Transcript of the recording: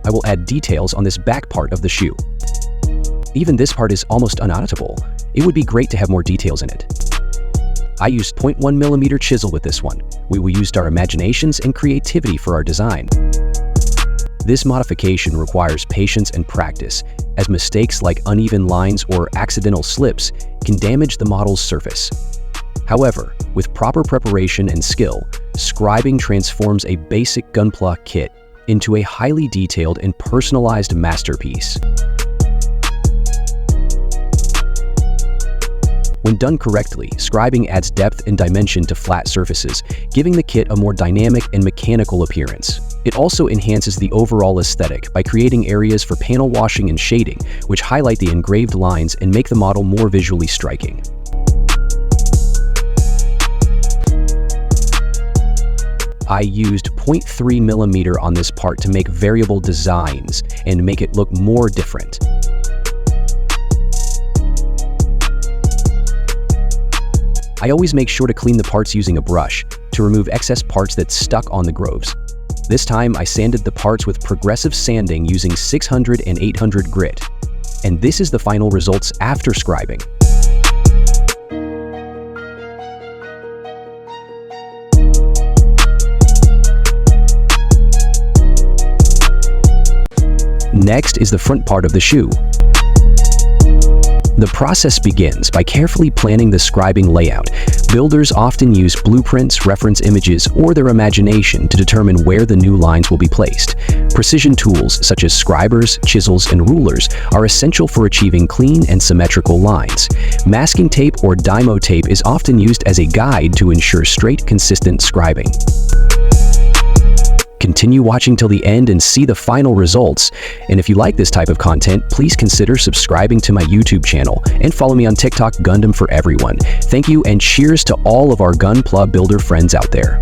I will add details on this back part of the shoe. Even this part is almost unauditable. It would be great to have more details in it. I used 0.1mm chisel with this one. We used our imaginations and creativity for our design. This modification requires patience and practice, as mistakes like uneven lines or accidental slips can damage the model's surface. However, with proper preparation and skill, scribing transforms a basic Gunpla kit into a highly detailed and personalized masterpiece. When done correctly, scribing adds depth and dimension to flat surfaces, giving the kit a more dynamic and mechanical appearance. It also enhances the overall aesthetic by creating areas for panel washing and shading, which highlight the engraved lines and make the model more visually striking. I used 0.3mm on this part to make variable designs and make it look more different. I always make sure to clean the parts using a brush to remove excess parts that stuck on the grooves. This time I sanded the parts with progressive sanding using 600 and 800 grit. And this is the final results after scribing. Next is the front part of the shoe. The process begins by carefully planning the scribing layout. Builders often use blueprints, reference images, or their imagination to determine where the new lines will be placed. Precision tools such as scribers, chisels, and rulers are essential for achieving clean and symmetrical lines. Masking tape or Dymo tape is often used as a guide to ensure straight, consistent scribing. Continue watching till the end and see the final results. And if you like this type of content, please consider subscribing to my YouTube channel and follow me on TikTok, Gundam for Everyone. Thank you and cheers to all of our Gunpla builder friends out there.